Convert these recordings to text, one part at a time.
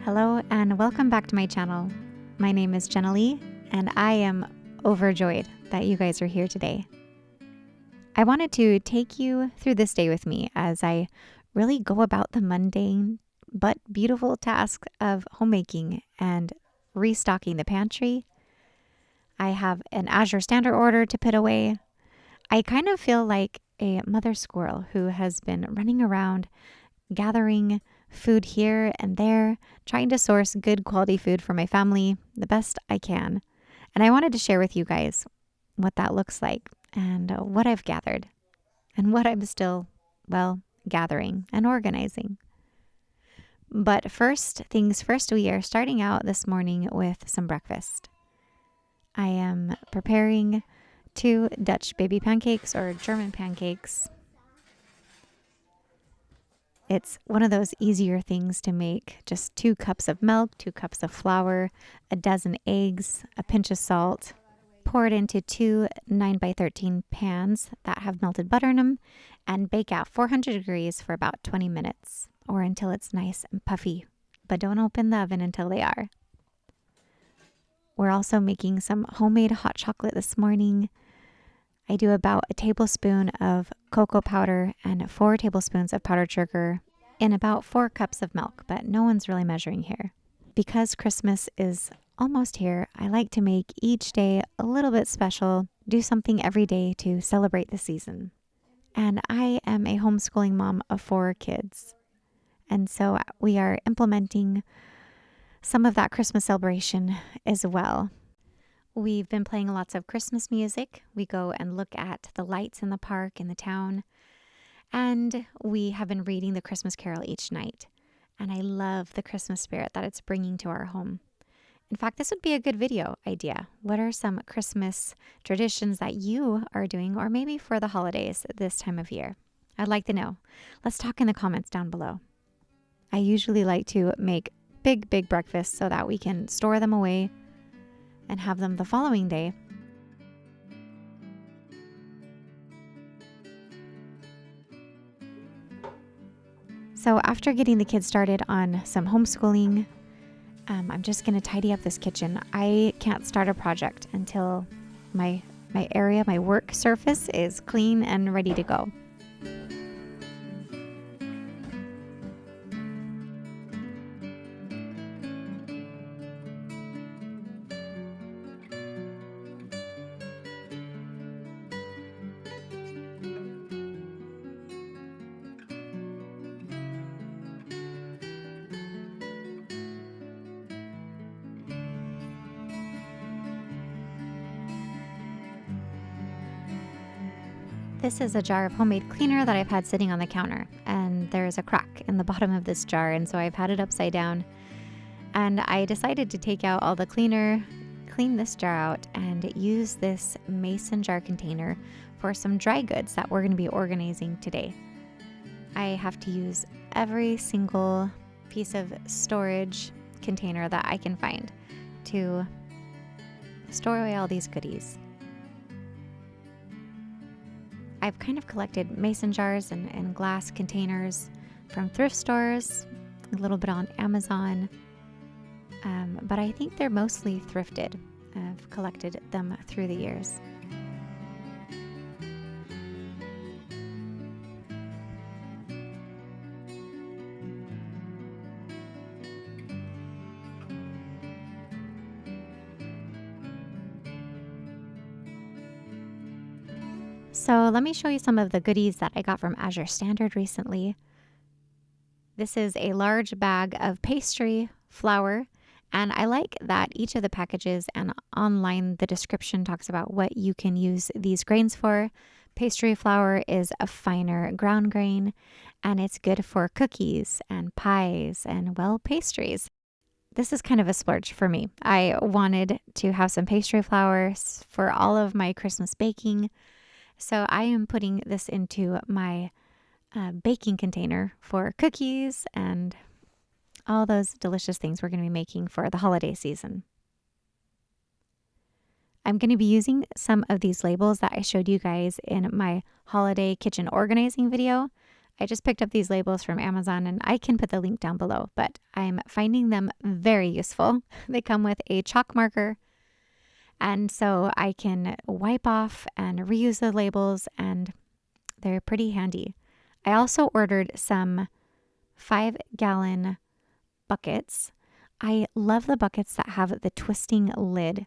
Hello and welcome back to my channel. My name is Jenna Lee and I am overjoyed that you guys are here today. I wanted to take you through this day with me as I really go about the mundane but beautiful task of homemaking and restocking the pantry. I have an Azure standard order to put away. I kind of feel like a mother squirrel who has been running around gathering food here and there, trying to source good quality food for my family the best I can. And I wanted to share with you guys what that looks like and what I've gathered and what I'm still, gathering and organizing. But first things first, we are starting out this morning with some breakfast. I am preparing 2 Dutch baby pancakes or German pancakes. It's one of those easier things to make. Just 2 cups of milk, 2 cups of flour, a dozen eggs, a pinch of salt. Pour it into 2 9x13 pans that have melted butter in them and bake at 400 degrees for about 20 minutes or until it's nice and puffy. But don't open the oven until they are. We're also making some homemade hot chocolate this morning. I do about a tablespoon of cocoa powder and 4 tablespoons of powdered sugar in about 4 cups of milk, but no one's really measuring here. Because Christmas is almost here, I like to make each day a little bit special, do something every day to celebrate the season. And I am a homeschooling mom of 4 kids. And so we are implementing some of that Christmas celebration as well. We've been playing lots of Christmas music. We go and look at the lights in the park, in the town. And we have been reading the Christmas Carol each night. And I love the Christmas spirit that it's bringing to our home. In fact, this would be a good video idea. What are some Christmas traditions that you are doing, or maybe for the holidays this time of year? I'd like to know. Let's talk in the comments down below. I usually like to make big breakfasts so that we can store them away and have them the following day. So after getting the kids started on some homeschooling, I'm just going to tidy up this kitchen. I can't start a project until my area, my work surface is clean and ready to go. This is a jar of homemade cleaner that I've had sitting on the counter, and there's a crack in the bottom of this jar, and so I've had it upside down. And I decided to take out all the cleaner, clean this jar out, and use this mason jar container for some dry goods that we're going to be organizing today. I have to use every single piece of storage container that I can find to store away all these goodies. I've kind of collected mason jars and glass containers from thrift stores, a little bit on Amazon, but I think they're mostly thrifted. I've collected them through the years. So let me show you some of the goodies that I got from Azure Standard recently. This is a large bag of pastry flour, and I like that each of the packages and online the description talks about what you can use these grains for. Pastry flour is a finer ground grain, and it's good for cookies and pies and, pastries. This is kind of a splurge for me. I wanted to have some pastry flour for all of my Christmas baking. So I am putting this into my baking container for cookies and all those delicious things we're going to be making for the holiday season. I'm going to be using some of these labels that I showed you guys in my holiday kitchen organizing video. I just picked up these labels from Amazon, and I can put the link down below, but I'm finding them very useful. They come with a chalk marker, and so I can wipe off and reuse the labels, and they're pretty handy. I also ordered some 5-gallon buckets. I love the buckets that have the twisting lid.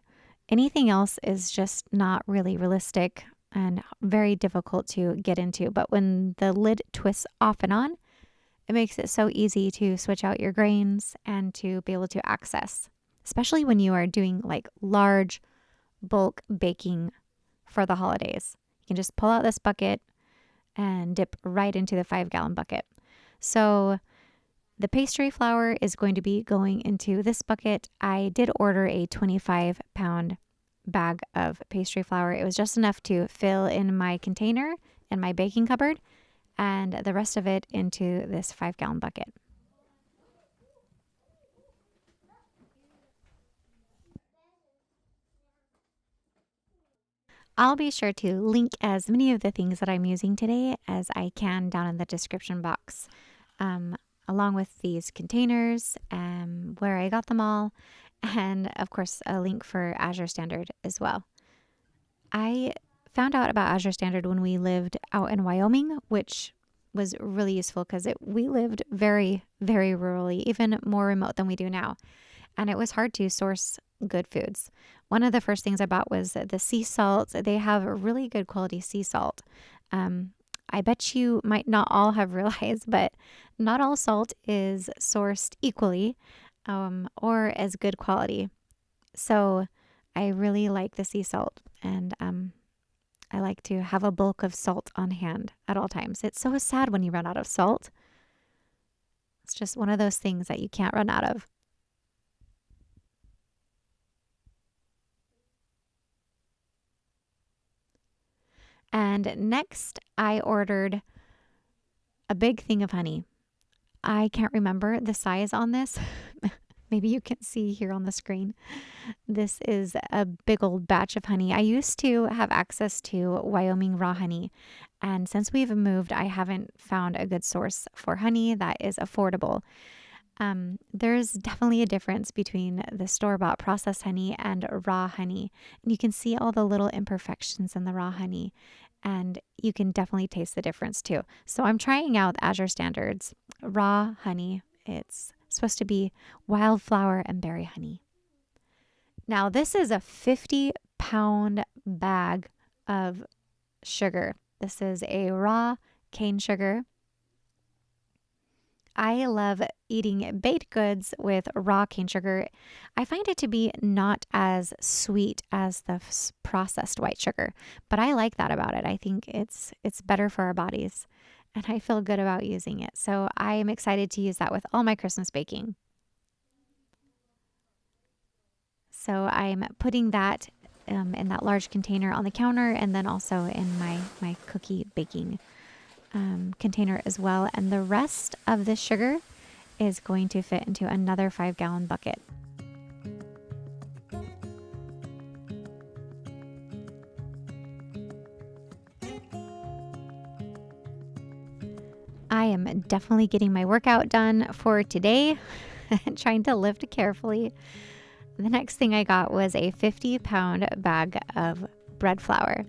Anything else is just not really realistic and very difficult to get into. But when the lid twists off and on, it makes it so easy to switch out your grains and to be able to access, especially when you are doing like large bulk baking for the holidays. You can just pull out this bucket and dip right into the 5-gallon bucket. So the pastry flour is going to be going into this bucket. I did order a 25-pound bag of pastry flour. It was just enough to fill in my container in my baking cupboard, and the rest of it into this 5-gallon bucket. I'll be sure to link as many of the things that I'm using today as I can down in the description box, along with these containers, where I got them all, and of course a link for Azure Standard as well. I found out about Azure Standard when we lived out in Wyoming, which was really useful because we lived very, very rurally, even more remote than we do now. And it was hard to source good foods. One of the first things I bought was the sea salt. They have really good quality sea salt. I bet you might not all have realized, but not all salt is sourced equally or as good quality. So I really like the sea salt, and I like to have a bulk of salt on hand at all times. It's so sad when you run out of salt. It's just one of those things that you can't run out of. And next, I ordered a big thing of honey. I can't remember the size on this. Maybe you can see here on the screen. This is a big old batch of honey. I used to have access to Wyoming raw honey, and since we've moved, I haven't found a good source for honey that is affordable. There's definitely a difference between the store-bought processed honey and raw honey. And you can see all the little imperfections in the raw honey, and you can definitely taste the difference too. So I'm trying out Azure Standards raw honey. It's supposed to be wildflower and berry honey. Now, this is a 50-pound bag of sugar. This is a raw cane sugar. I love eating baked goods with raw cane sugar. I find it to be not as sweet as the processed white sugar, but I like that about it. I think it's better for our bodies, and I feel good about using it. So I am excited to use that with all my Christmas baking. So I'm putting that in that large container on the counter, and then also in my cookie baking container as well. And the rest of the sugar is going to fit into another 5-gallon bucket. I am definitely getting my workout done for today, trying to lift carefully. The next thing I got was a 50-pound bag of bread flour.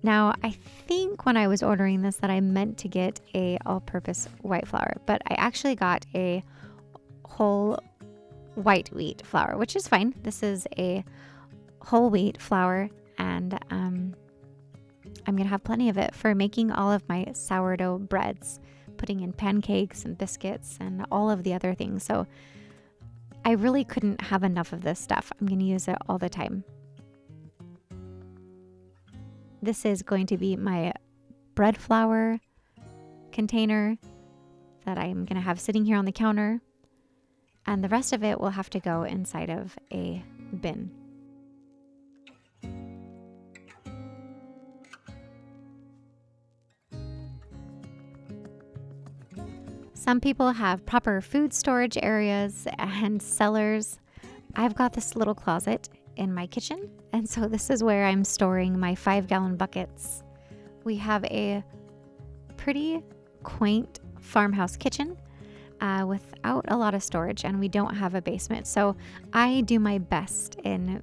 Now, I think when I was ordering this that I meant to get a all-purpose white flour, but I actually got a whole white wheat flour, which is fine. This is a whole wheat flour, and I'm going to have plenty of it for making all of my sourdough breads, putting in pancakes and biscuits and all of the other things. So I really couldn't have enough of this stuff. I'm going to use it all the time. This is going to be my bread flour container that I'm going to have sitting here on the counter. And the rest of it will have to go inside of a bin. Some people have proper food storage areas and cellars. I've got this little closet in my kitchen, and so this is where I'm storing my 5-gallon buckets. We have a pretty quaint farmhouse kitchen without a lot of storage, and we don't have a basement. So I do my best in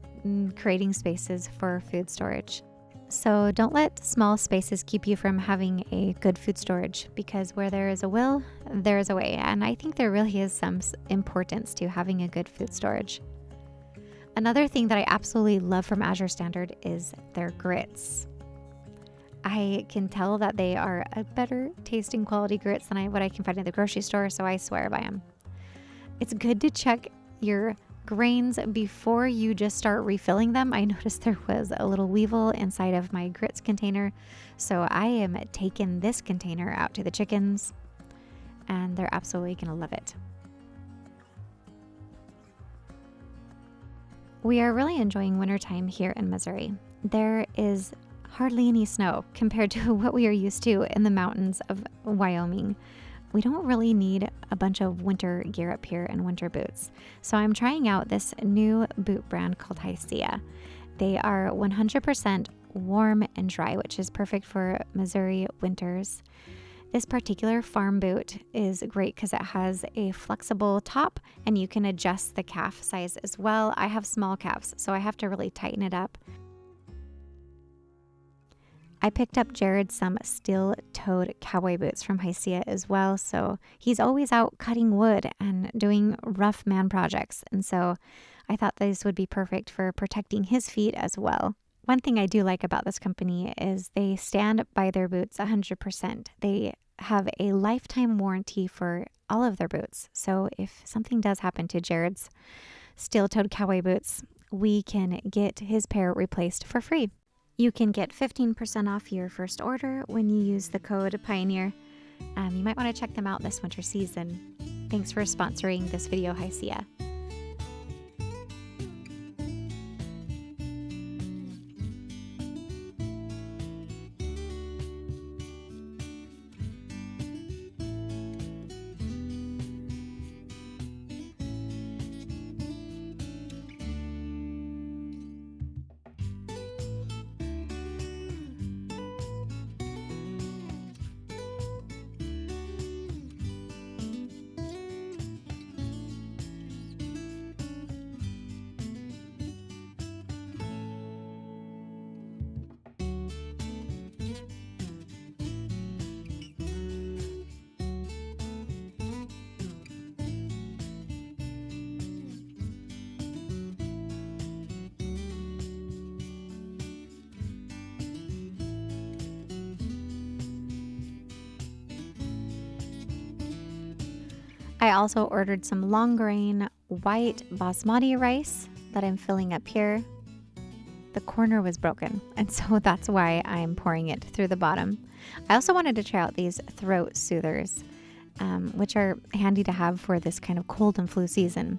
creating spaces for food storage. So don't let small spaces keep you from having a good food storage, because where there is a will, there is a way. And I think there really is some importance to having a good food storage. Another thing that I absolutely love from Azure Standard is their grits. I can tell that they are a better tasting quality grits than what I can find at the grocery store, so I swear by them. It's good to check your grains before you just start refilling them. I noticed there was a little weevil inside of my grits container, so I am taking this container out to the chickens, and they're absolutely going to love it. We are really enjoying wintertime here in Missouri. There is hardly any snow compared to what we are used to in the mountains of Wyoming. We don't really need a bunch of winter gear up here and winter boots. So I'm trying out this new boot brand called HISEA. They are 100% warm and dry, which is perfect for Missouri winters. This particular farm boot is great because it has a flexible top and you can adjust the calf size as well. I have small calves, so I have to really tighten it up. I picked up Jared some steel-toed cowboy boots from HISEA as well, so he's always out cutting wood and doing rough man projects, and so I thought these would be perfect for protecting his feet as well. One thing I do like about this company is they stand by their boots 100%. They have a lifetime warranty for all of their boots, so if something does happen to Jared's steel-toed cowboy boots, we can get his pair replaced for free. You can get 15% off your first order when you use the code PIONEER. You might want to check them out this winter season. Thanks for sponsoring this video, HISEA. I also ordered some long grain white basmati rice that I'm filling up here. The corner was broken, and so that's why I'm pouring it through the bottom. I also wanted to try out these throat soothers, which are handy to have for this kind of cold and flu season.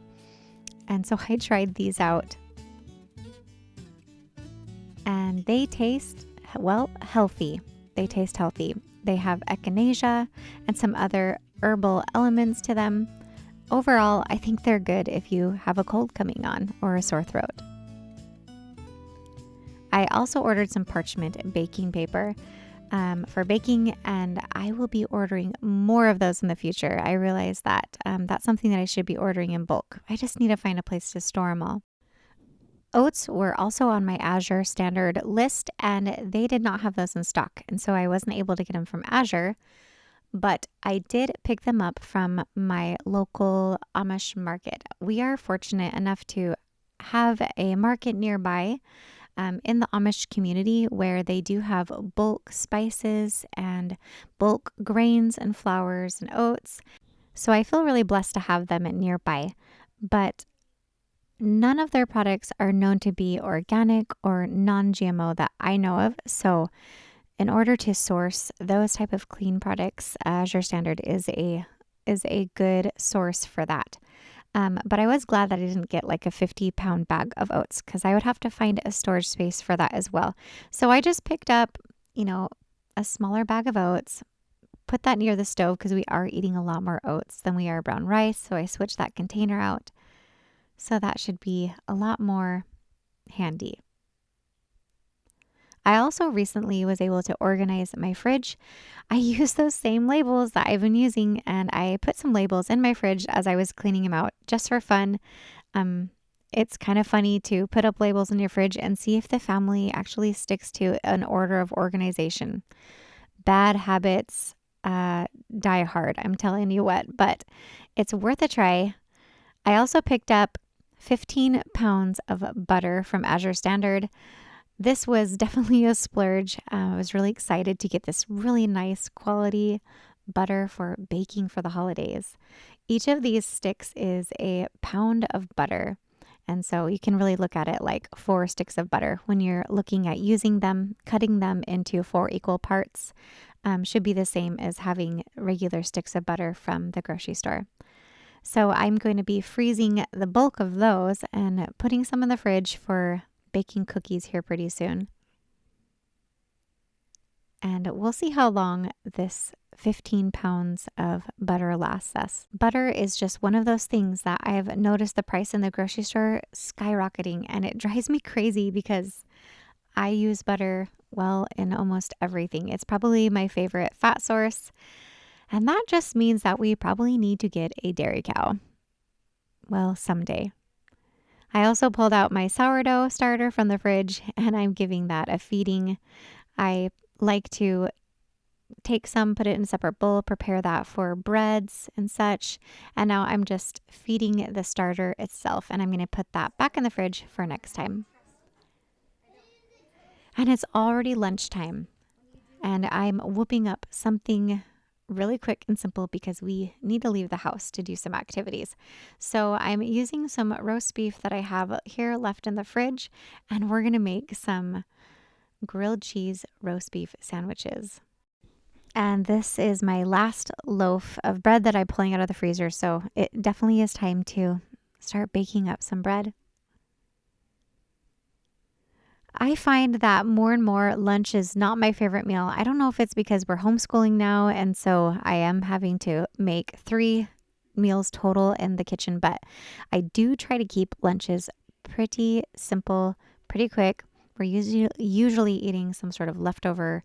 And so I tried these out, and they taste, well, healthy. They taste healthy. They have echinacea and some other herbal elements to them. Overall, I think they're good if you have a cold coming on or a sore throat. I also ordered some parchment baking paper for baking, and I will be ordering more of those in the future. I realize that that's something that I should be ordering in bulk. I just need to find a place to store them all. Oats were also on my Azure Standard list, and they did not have those in stock, and so I wasn't able to get them from Azure, but I did pick them up from my local Amish market. We are fortunate enough to have a market nearby in the Amish community where they do have bulk spices and bulk grains and flours and oats, so I feel really blessed to have them nearby, but none of their products are known to be organic or non-GMO that I know of. So in order to source those type of clean products, Azure Standard is a good source for that. But I was glad that I didn't get like a 50-pound bag of oats because I would have to find a storage space for that as well. So I just picked up, a smaller bag of oats, put that near the stove because we are eating a lot more oats than we are brown rice. So I switched that container out. So that should be a lot more handy. I also recently was able to organize my fridge. I used those same labels that I've been using, and I put some labels in my fridge as I was cleaning them out just for fun. Um, it's kind of funny to put up labels in your fridge and see if the family actually sticks to an order of organization. Bad habits die hard, I'm telling you what, but it's worth a try. I also picked up 15 pounds of butter from Azure Standard. This was definitely a splurge. I was really excited to get this really nice quality butter for baking for the holidays. Each of these sticks is a pound of butter. And so you can really look at it like 4 sticks of butter when you're looking at using them, cutting them into 4 equal parts. Should be the same as having regular sticks of butter from the grocery store. So I'm going to be freezing the bulk of those and putting some in the fridge for baking cookies here pretty soon. And we'll see how long this 15 pounds of butter lasts us. Butter is just one of those things that I've noticed the price in the grocery store skyrocketing, and it drives me crazy because I use butter, well, in almost everything. It's probably my favorite fat source, and that just means that we probably need to get a dairy cow. Well, someday. I also pulled out my sourdough starter from the fridge, and I'm giving that a feeding. I like to take some, put it in a separate bowl, prepare that for breads and such. And now I'm just feeding the starter itself, and I'm going to put that back in the fridge for next time. And it's already lunchtime, and I'm whooping up something really quick and simple because we need to leave the house to do some activities. So I'm using some roast beef that I have here left in the fridge, and we're going to make some grilled cheese roast beef sandwiches. And this is my last loaf of bread that I'm pulling out of the freezer. So it definitely is time to start baking up some bread. I find that more and more lunch is not my favorite meal. I don't know if it's because we're homeschooling now, and so I am having to make 3 meals total in the kitchen, but I do try to keep lunches pretty simple, pretty quick. We're usually eating some sort of leftover,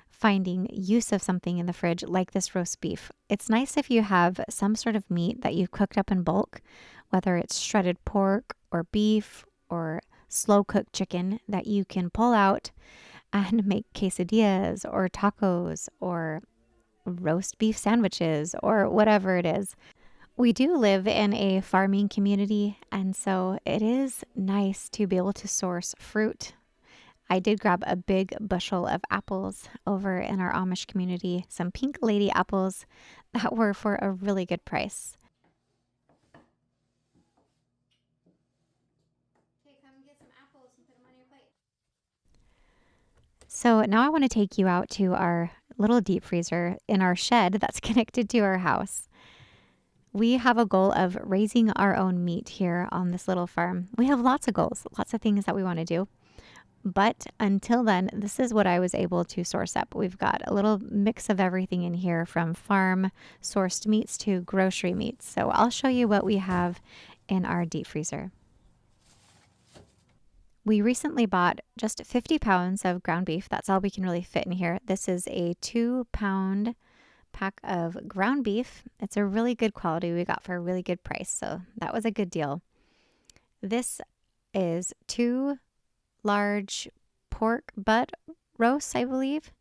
finding use of something in the fridge like this roast beef. It's nice if you have some sort of meat that you've cooked up in bulk, whether it's shredded pork or beef or slow cooked chicken that you can pull out and make quesadillas or tacos or roast beef sandwiches or whatever it is. We do live in a farming community, and so it is nice to be able to source fruit. I did grab a big bushel of apples over in our Amish community, some pink lady apples that were for a really good price. Okay, come get some apples and put them on your plate. So now I want to take you out to our little deep freezer in our shed that's connected to our house. We have a goal of raising our own meat here on this little farm. We have lots of goals, lots of things that we want to do. But until then, this is what I was able to source up. We've got a little mix of everything in here, from farm sourced meats to grocery meats. So I'll show you what we have in our deep freezer. We recently bought just 50 pounds of ground beef. That's all we can really fit in here. This is a 2-pound pack of ground beef. It's a really good quality we got for a really good price. So that was a good deal. This is 2 large pork butt roasts, I believe.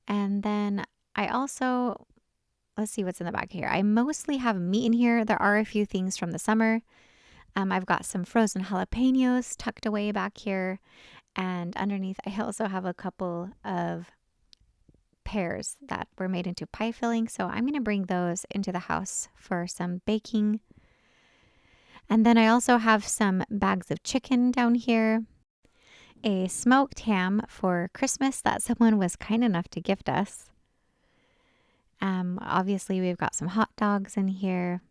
And then I also, let's see what's in the back here. I mostly have meat in here. There are a few things from the summer. I've got some frozen jalapenos tucked away back here. And underneath, I also have a couple of pears that were made into pie filling. So I'm going to bring those into the house for some baking. And then I also have some bags of chicken down here, a smoked ham for Christmas that someone was kind enough to gift us. Obviously, we've got some hot dogs in here.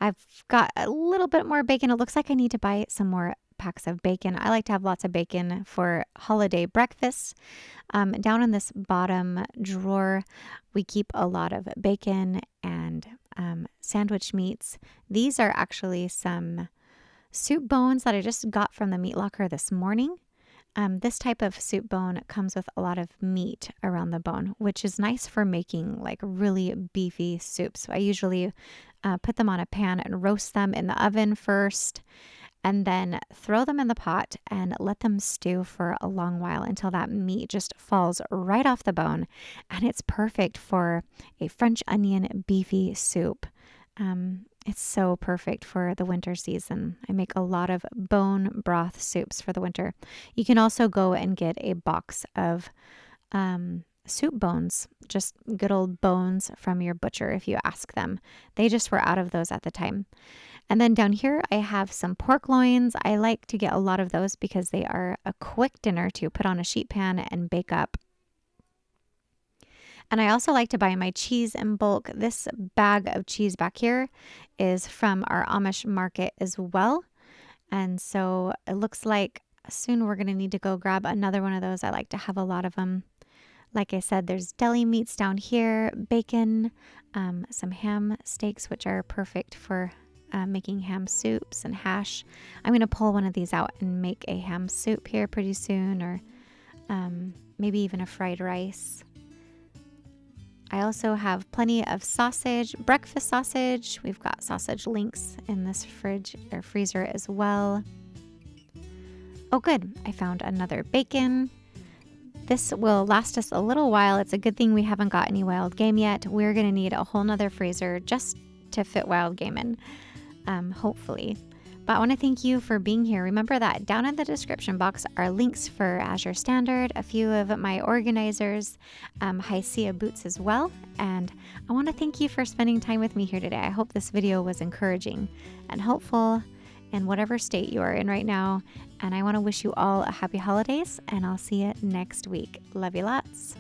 I've got a little bit more bacon. It looks like I need to buy some more packs of bacon. I like to have lots of bacon for holiday breakfast. Down in this bottom drawer, we keep a lot of bacon and sandwich meats. These are actually some soup bones that I just got from the meat locker this morning. This type of soup bone comes with a lot of meat around the bone, which is nice for making like really beefy soups. I usually put them on a pan and roast them in the oven first, and then throw them in the pot and let them stew for a long while until that meat just falls right off the bone. And it's perfect for a French onion beefy soup. It's so perfect for the winter season. I make a lot of bone broth soups for the winter. You can also go and get a box of soup bones, just good old bones from your butcher if you ask them. They just were out of those at the time. And then down here, I have some pork loins. I like to get a lot of those because they are a quick dinner to put on a sheet pan and bake up. And I also like to buy my cheese in bulk. This bag of cheese back here is from our Amish market as well. And so it looks like soon we're going to need to go grab another one of those. I like to have a lot of them. Like I said, there's deli meats down here, bacon, some ham steaks, which are perfect for making ham soups and hash. I'm going to pull one of these out and make a ham soup here pretty soon, or maybe even a fried rice. I also have plenty of sausage, breakfast sausage. We've got sausage links in this fridge or freezer as well. Oh, good. I found another bacon. This will last us a little while. It's a good thing we haven't got any wild game yet. We're going to need a whole nother freezer just to fit wild game in, hopefully. But I want to thank you for being here. Remember that down in the description box are links for Azure Standard, a few of my organizers, HISEA boots as well. And I want to thank you for spending time with me here today. I hope this video was encouraging and helpful in whatever state you are in right now. And I want to wish you all a happy holidays, and I'll see you next week. Love you lots.